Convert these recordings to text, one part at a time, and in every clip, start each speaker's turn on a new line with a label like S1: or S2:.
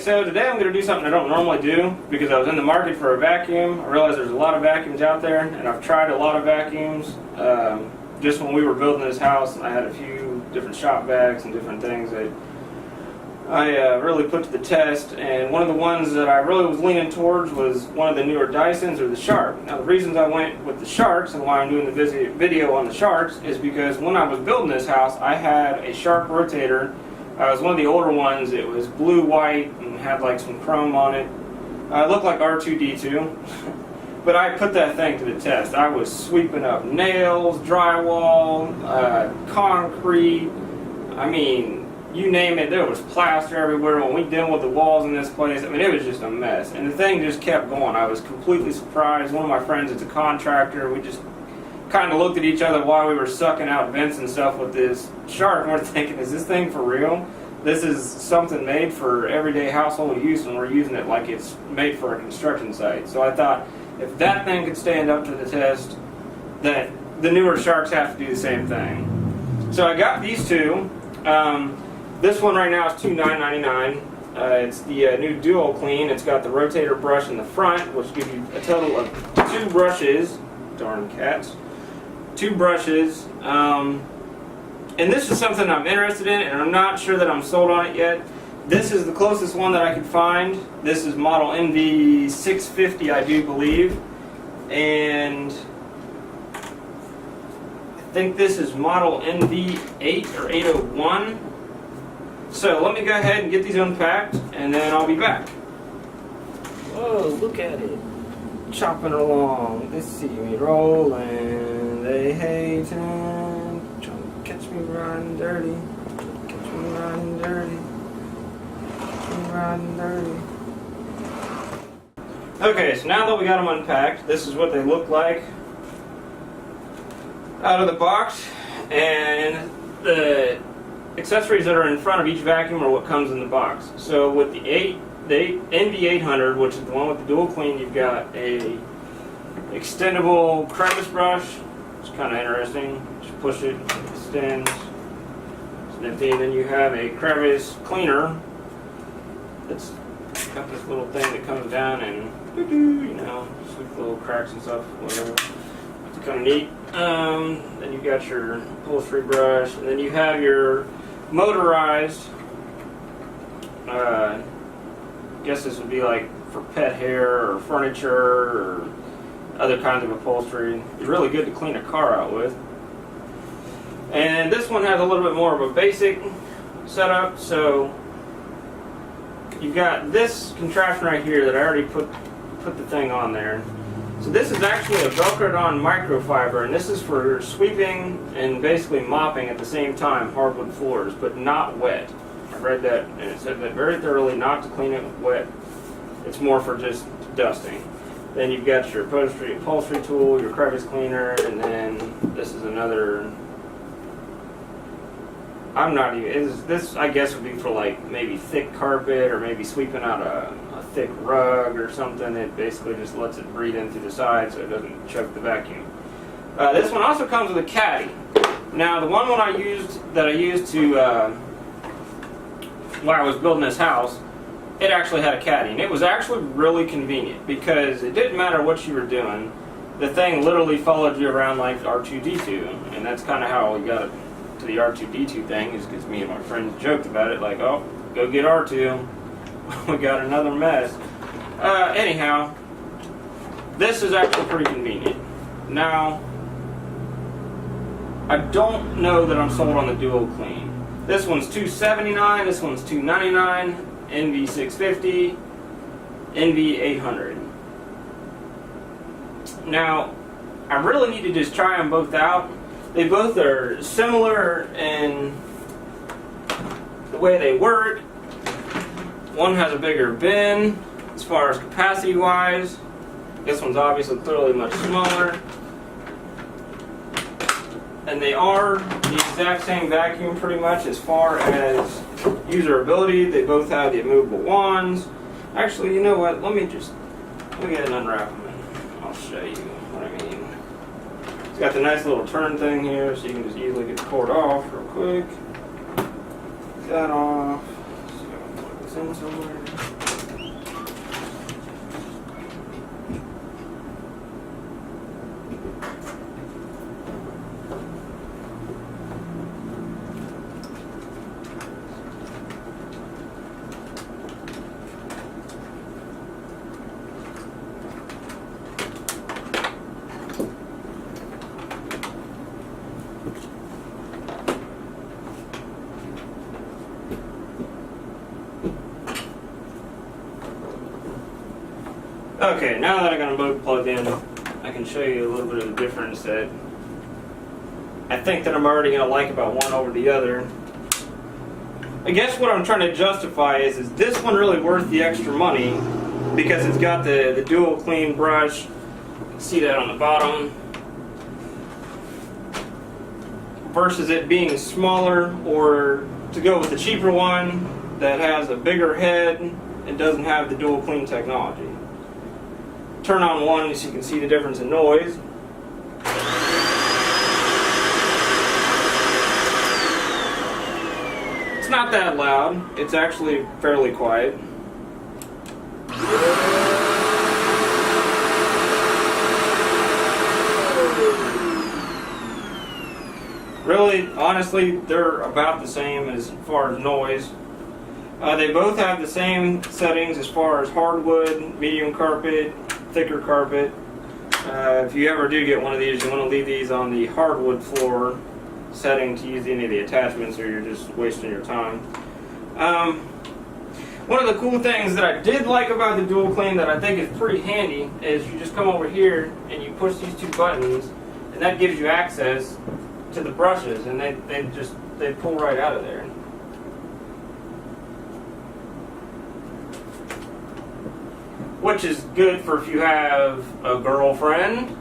S1: so today I'm going to do something I don't normally do because I was in the market for a vacuum. I realized there's a lot of vacuums out there, and I've tried a lot of vacuums. Just when we were building this house, I had a few different shop vacs and different things that I really put to the test, and one of the ones that I really was leaning towards was one of the newer Dysons or the Shark. Now the reasons I went with the Sharks and why I'm doing the video on the Sharks is because when I was building this house, I had a Shark rotator. It was one of the older ones. It was blue-white and had like some chrome on it. It looked like R2-D2. But I put that thing to the test. I was sweeping up nails, drywall, concrete. I mean, you name it, there was plaster everywhere. When we dealt with the walls in this place, I mean, it was just a mess. And the thing just kept going. I was completely surprised. One of my friends is a contractor. We just kind of looked at each other while we were sucking out vents and stuff with this Shark, and we're thinking, is this thing for real? This is something made for everyday household use, and we're using it like it's made for a construction site. So I thought, if that thing could stand up to the test, that the newer Sharks have to do the same thing. So I got these two. This one right now is $29.99. It's the new Dual Clean. It's got the rotator brush in the front, which gives you a total of 2 brushes. Darn cats. 2 brushes. And this is something I'm interested in, and I'm not sure that I'm sold on it yet. This is the closest one that I could find. This is model NV650, I do believe. And I think this is model NV8 or 801. So let me go ahead and get these unpacked, and then I'll be back. Whoa, look at it. Chopping along. They see me rolling. They hating. Trying to catch me riding dirty. Catch me riding dirty. Riding dirty. Okay, so now that we got them unpacked, this is what they look like out of the box, and the accessories that are in front of each vacuum are what comes in the box. So with the NV800, which is the one with the dual clean, you've got a extendable crevice brush. It's kind of interesting. Just push it, it extends. It's nifty. And then you have a crevice cleaner. It's got this little thing that comes down and, you know, sweep the little cracks and stuff, whatever. It's kind of neat. Then you've got your upholstery brush, and then you have your motorized, I guess this would be like for pet hair or furniture or other kinds of upholstery. It's really good to clean a car out with. And this one has a little bit more of a basic setup, so you've got this contraption right here that I already put the thing on there. So this is actually a velcroed on microfiber, and this is for sweeping and basically mopping at the same time hardwood floors, but not wet. I read that, and it said that very thoroughly, not to clean it wet. It's more for just dusting. Then you've got your upholstery tool, your crevice cleaner, and then this is another. I'm not even. This I guess would be for like maybe thick carpet or maybe sweeping out a thick rug or something. It basically just lets it breathe in through the side so it doesn't choke the vacuum. This one also comes with a caddy. Now the one I used to while I was building this house, it actually had a caddy, and it was actually really convenient because it didn't matter what you were doing. The thing literally followed you around like R2-D2, and that's kind of how we got it to the R2-D2 thing, is because me and my friends joked about it, like, oh, go get R2. We got another mess. Anyhow, this is actually pretty convenient. Now, I don't know that I'm sold on the dual clean. This one's $279, this one's $299, NV650, NV800. Now, I really need to just try them both out. They both are similar in the way they work. One has a bigger bin as far as capacity wise. This one's obviously clearly much smaller. And they are the exact same vacuum pretty much as far as usability. They both have the immovable wands. Actually, you know what? Let me go ahead and unwrap them and I'll show you what I mean. It's got the nice little turn thing here so you can just easily get the cord off real quick. Get that off. So I'm going to plug this in somewhere. Okay, now that I got them both plugged in, I can show you a little bit of the difference that I think that I'm already going to like about one over the other. I guess what I'm trying to justify is this one really worth the extra money because it's got the dual clean brush. You can see that on the bottom. Versus it being smaller, or to go with the cheaper one that has a bigger head and doesn't have the dual clean technology. Turn on one so you can see the difference in noise. It's not that loud. It's actually fairly quiet. Really, honestly, they're about the same as far as noise. They both have the same settings as far as hardwood, medium carpet, thicker carpet. If you ever do get one of these, you want to leave these on the hardwood floor setting to use any of the attachments, or you're just wasting your time. One of the cool things that I did like about the dual clean that I think is pretty handy is you just come over here and you push these two buttons, and that gives you access to the brushes, and they pull right out of there. Which is good for if you have a girlfriend,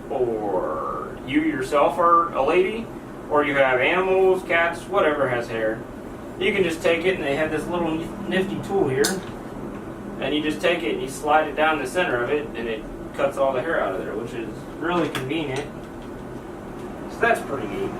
S1: or you yourself are a lady, or you have animals, cats, whatever has hair. You can just take it, and they have this little nifty tool here, and you just take it and you slide it down the center of it, and it cuts all the hair out of there, which is really convenient. So that's pretty neat.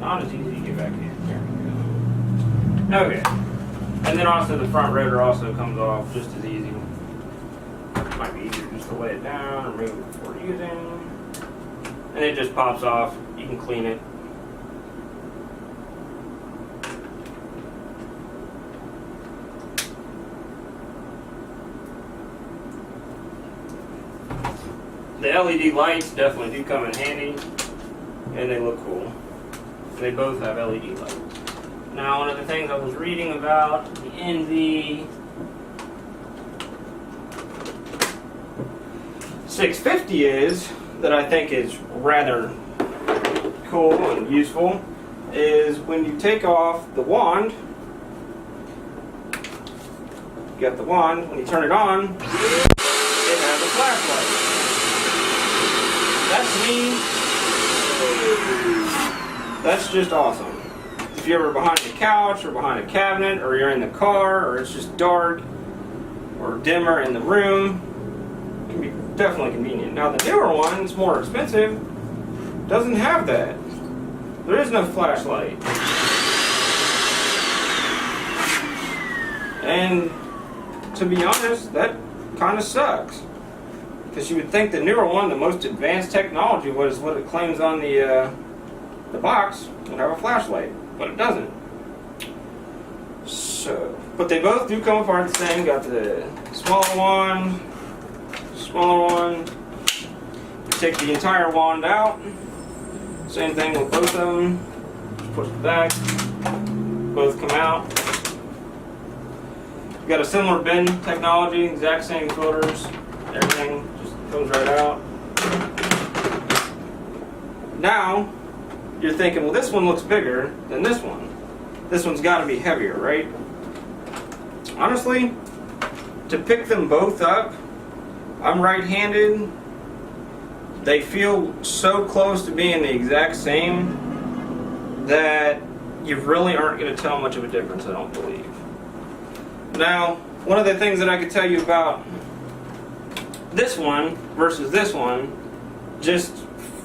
S1: Not as easy to get back in. There we go. Okay. And then also the front rotor also comes off just as easy. Might be easier just to lay it down or remove it before using. And it just pops off. You can clean it. The LED lights definitely do come in handy, and they look cool. They both have LED lights. Now, one of the things I was reading about the NV 650 is, that I think is rather cool and useful, is when you take off the wand, you got the wand, when you turn it on, it has a flashlight. That's neat. That's just awesome. If you're ever behind a couch or behind a cabinet, or you're in the car, or it's just dark or dimmer in the room, it can be definitely convenient. Now the newer one, it's more expensive, doesn't have that. There is no flashlight. And to be honest, that kind of sucks. Because you would think the newer one, the most advanced technology, was what it claims on the box, would have a flashlight, but it doesn't. So, but they both do come apart the same. Got the smaller one. You take the entire wand out. Same thing with both of them. Just push it back. Both come out. You got a similar bin technology, exact same filters, everything just comes right out. Now, you're thinking, well, this one looks bigger than this one. This one's got to be heavier, right? Honestly, to pick them both up, I'm right-handed. They feel so close to being the exact same that you really aren't going to tell much of a difference, I don't believe. Now, one of the things that I could tell you about this one versus this one, just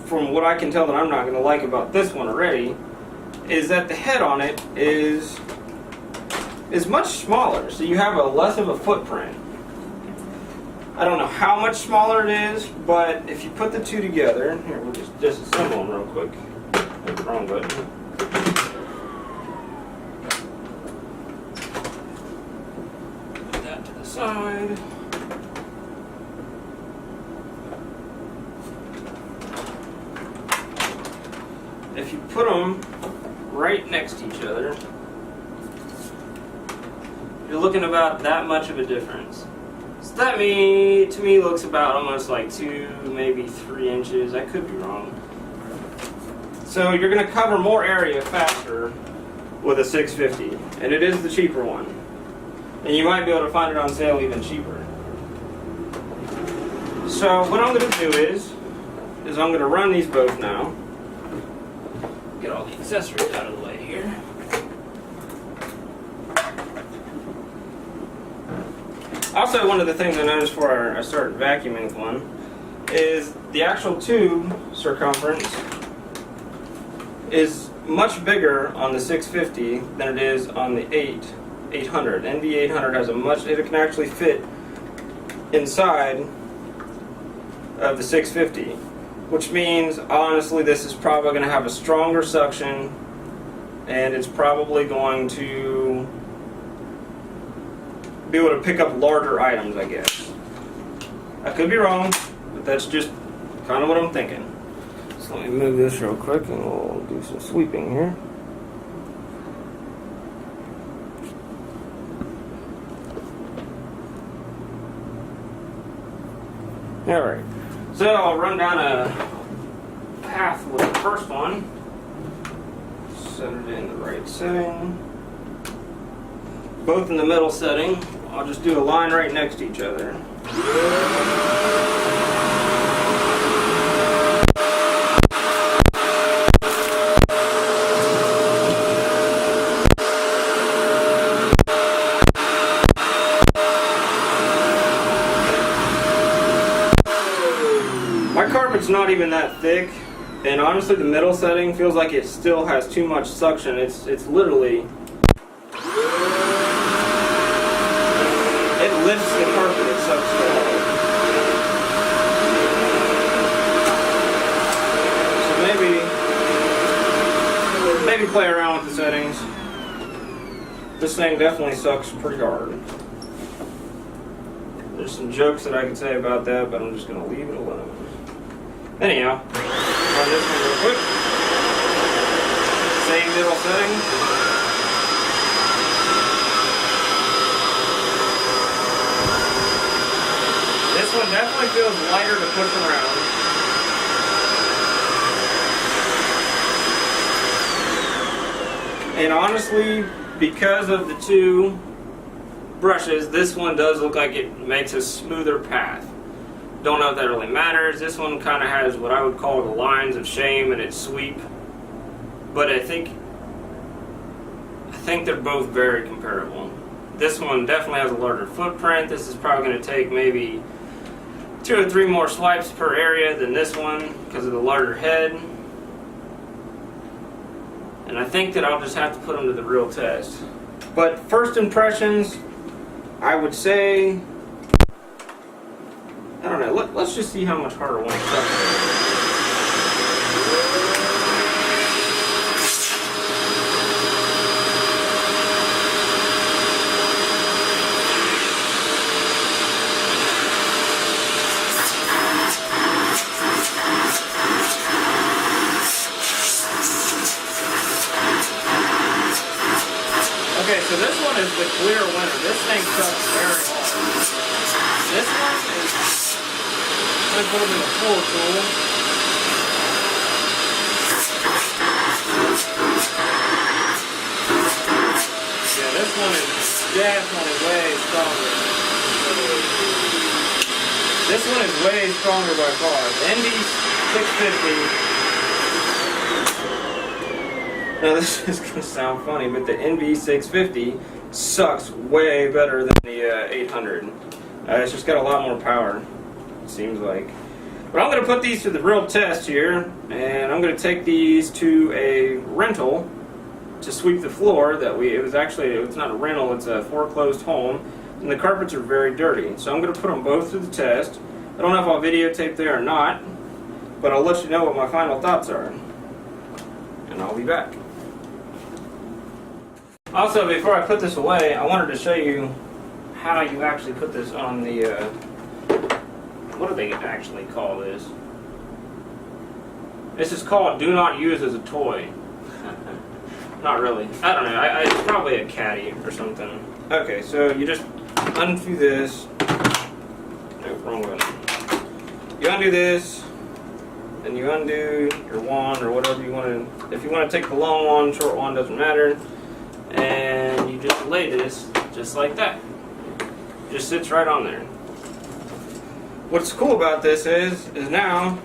S1: from what I can tell that I'm not going to like about this one already, is that the head on it is much smaller, so you have a less of a footprint. I don't know how much smaller it is, but if you put the two together, here, we'll just disassemble them real quick. Hit the wrong button. Put that to the side. If you put them right next to each other, you're looking about that much of a difference. So that to me looks about almost like 2, maybe 3 inches. I could be wrong. So you're going to cover more area faster with a 650, and it is the cheaper one. And you might be able to find it on sale even cheaper. So what I'm going to do is I'm going to run these both now. Get all the accessories out of the way here. Also, one of the things I noticed before I started vacuuming with one is the actual tube circumference is much bigger on the 650 than it is on the 800. NV800 has it can actually fit inside of the 650, which means honestly this is probably going to have a stronger suction, and it's probably going to be able to pick up larger items, I guess. I could be wrong, but that's just kind of what I'm thinking. So let me move this real quick and we'll do some sweeping here. Alright, so I'll run down a path with the first one. Set it in the right setting. Both in the middle setting. I'll just do a line right next to each other. My carpet's not even that thick, and honestly the middle setting feels like it still has too much suction. It's literally, it lifts the carpet, it sucks so hard. So maybe play around with the settings. This thing definitely sucks pretty hard. There's some jokes that I could say about that, but I'm just going to leave it alone. Anyhow, run this one real quick. Same middle setting. This one definitely feels lighter to push around. And honestly, because of the two brushes, this one does look like it makes a smoother path. Don't know if that really matters. This one kind of has what I would call the lines of shame in its sweep. But I think they're both very comparable. This one definitely has a larger footprint. This is probably going to take maybe 2 or 3 more swipes per area than this one because of the larger head. And I think that I'll just have to put them to the real test. But first impressions, I would say, I don't know, let's just see how much harder one sucks. Okay, so this one is the clear winner. This thing sucks very hard. This one is, I'm going to put them in a full tool. Yeah, this one is definitely way stronger. This one is way stronger by far. The NV650. Now this is going to sound funny, but the NV650 sucks way better than the 800. It's just got a lot more power, it seems like. But I'm going to put these to the real test here, and I'm going to take these to a rental to sweep the floor. It's not a rental, it's a foreclosed home, and the carpets are very dirty. So I'm going to put them both to the test. I don't know if I'll videotape there or not, but I'll let you know what my final thoughts are. And I'll be back. Also, before I put this away, I wanted to show you how you actually put this on the, what do they actually call this? This is called do not use as a toy. Not really. I don't know. It's probably a caddy or something. Okay, so you just undo this. No, wrong way. You undo this, and you undo your wand or whatever you want to. If you want to take the long wand, short wand, doesn't matter. And you just lay this just like that. Just sits right on there. What's cool about this is now,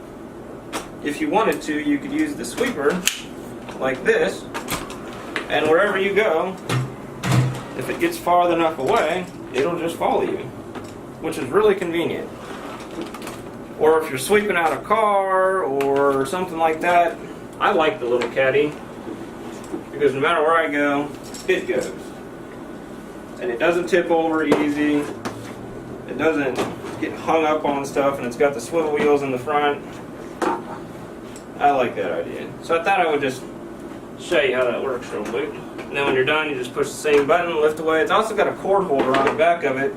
S1: if you wanted to, you could use the sweeper like this, and wherever you go, if it gets far enough away, it'll just follow you, which is really convenient. Or if you're sweeping out a car or something like that, I like the little caddy because no matter where I go, it goes. And it doesn't tip over easy. It doesn't get hung up on stuff, and it's got the swivel wheels in the front. I like that idea. So I thought I would just show you how that works real quick. And then when you're done, you just push the same button, lift away. It's also got a cord holder on the back of it.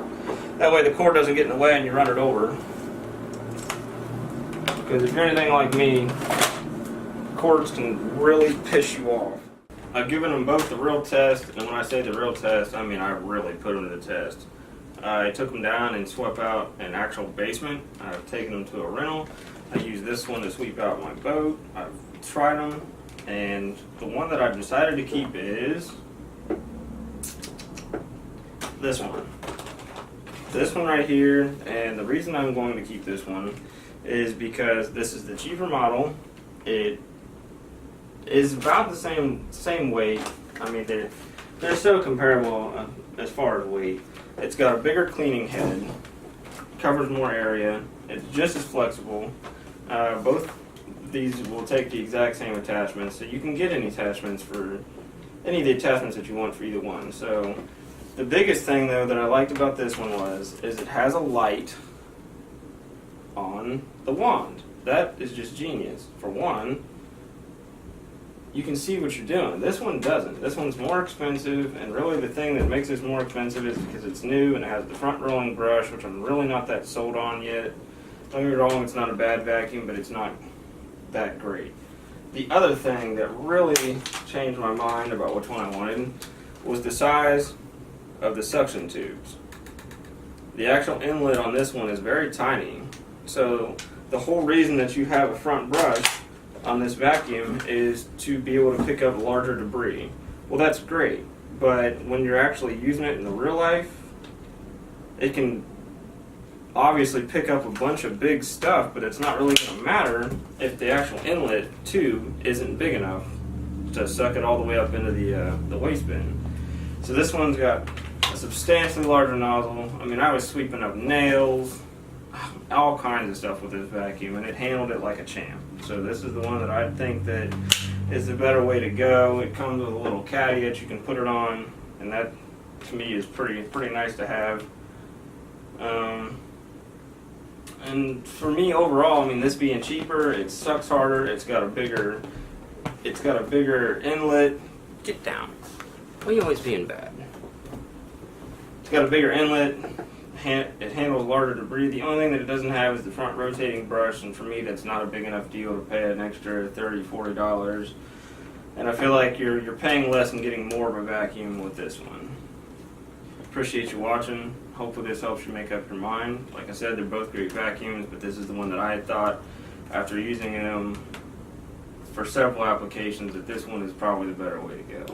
S1: That way the cord doesn't get in the way and you run it over. Because if you're anything like me, cords can really piss you off. I've given them both the real test, and when I say the real test, I mean I really put them to the test. I took them down and swept out an actual basement. I've taken them to a rental. I use this one to sweep out my boat. I've tried them, and the one that I've decided to keep is this one. This one right here, and the reason I'm going to keep this one is because this is the cheaper model. It is about the same weight. I mean, they're so comparable as far as weight. It's got a bigger cleaning head, covers more area. It's just as flexible. Both these will take the exact same attachments, so you can get any attachments for any of the attachments that you want for either one. So the biggest thing though that I liked about this one is it has a light on the wand. That is just genius. For one, you can see what you're doing. This one doesn't. This one's more expensive, and really the thing that makes this more expensive is because it's new and it has the front rolling brush, which I'm really not that sold on yet. Don't get me wrong, it's not a bad vacuum, but it's not that great. The other thing that really changed my mind about which one I wanted was the size of the suction tubes. The actual inlet on this one is very tiny, so the whole reason that you have a front brush on this vacuum is to be able to pick up larger debris. Well, that's great, but when you're actually using it in the real life, it can obviously pick up a bunch of big stuff, but it's not really going to matter if the actual inlet tube isn't big enough to suck it all the way up into the waste bin. So this one's got a substantially larger nozzle. I mean, I was sweeping up nails, all kinds of stuff with this vacuum, and it handled it like a champ. So this is the one that I think that is the better way to go. It comes with a little caddy that you can put it on, and that to me is pretty nice to have. And for me overall, I mean, this being cheaper, it sucks harder. It's got a bigger inlet. Get down. Why are you always being bad? It's got a bigger inlet. It handles larger debris. The only thing that it doesn't have is the front rotating brush, and for me that's not a big enough deal to pay an extra $30, $40. And I feel like you're paying less and getting more of a vacuum with this one. Appreciate you watching. Hopefully this helps you make up your mind. Like I said, they're both great vacuums, but this is the one that I had thought, after using them for several applications, that this one is probably the better way to go.